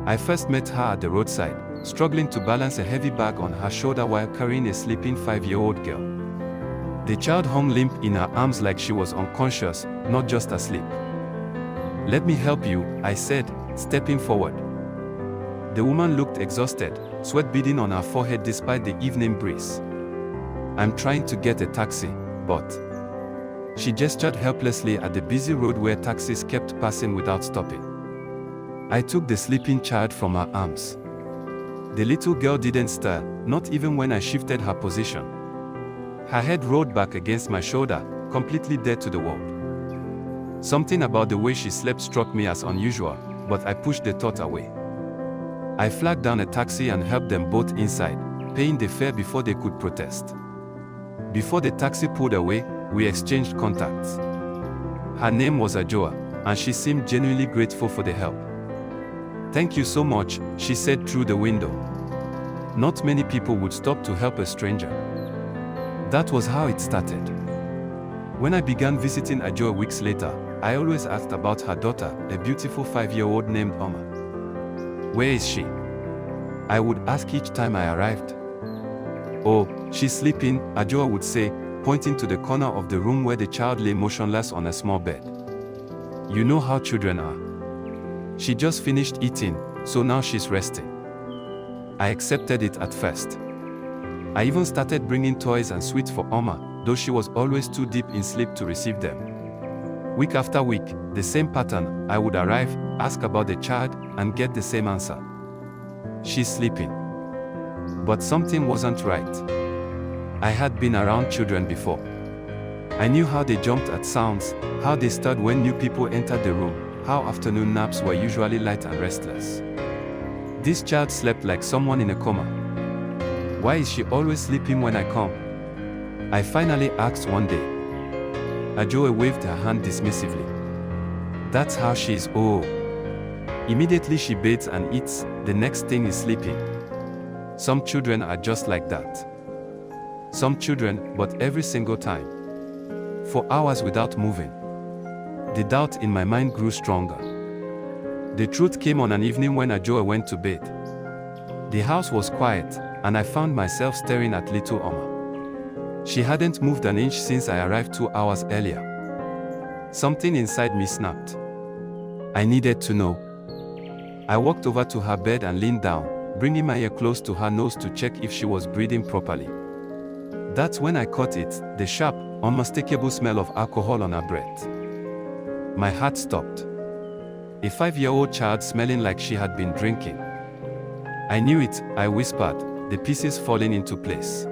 I first met her at the roadside, struggling to balance a heavy bag on her shoulder while carrying a sleeping 5-year-old girl. The child hung limp in her arms like she was unconscious, not just asleep. "Let me help you," I said, stepping forward. The woman looked exhausted, sweat beading on her forehead despite the evening breeze. "I'm trying to get a taxi, but..." She gestured helplessly at the busy road where taxis kept passing without stopping. I took the sleeping child from her arms. The little girl didn't stir, not even when I shifted her position. Her head rolled back against my shoulder, completely dead to the world. Something about the way she slept struck me as unusual, but I pushed the thought away. I flagged down a taxi and helped them both inside, paying the fare before they could protest. Before the taxi pulled away, we exchanged contacts. Her name was Ajoa, and she seemed genuinely grateful for the help. "Thank you so much," she said through the window. Not many people would stop to help a stranger. That was how it started. When I began visiting Ajoa weeks later, I always asked about her daughter, a beautiful 5-year-old named Oma. "Where is she?" I would ask each time I arrived. "Oh, she's sleeping," Ajoa would say, pointing to the corner of the room where the child lay motionless on a small bed. "You know how children are. She just finished eating, so now she's resting." I accepted it at first. I even started bringing toys and sweets for Oma, though she was always too deep in sleep to receive them. Week after week, the same pattern. I would arrive, ask about the child, and get the same answer. "She's sleeping." But something wasn't right. I had been around children before. I knew how they jumped at sounds, how they stirred when new people entered the room, how afternoon naps were usually light and restless. This child slept like someone in a coma. "Why is she always sleeping when I come?" I finally asked one day. Ajoa waved her hand dismissively. "That's how she is. Oh." Immediately she bathes and eats, the next thing is sleeping. Some children are just like that. Some children, but every single time. For hours without moving. The doubt in my mind grew stronger. The truth came on an evening when Ajoa went to bed. The house was quiet, and I found myself staring at little Oma. She hadn't moved an inch since I arrived 2 hours earlier. Something inside me snapped. I needed to know. I walked over to her bed and leaned down, bringing my ear close to her nose to check if she was breathing properly. That's when I caught it, the sharp, unmistakable smell of alcohol on her breath. My heart stopped. A 5-year-old child smelling like she had been drinking. I knew it, I whispered, the pieces falling into place.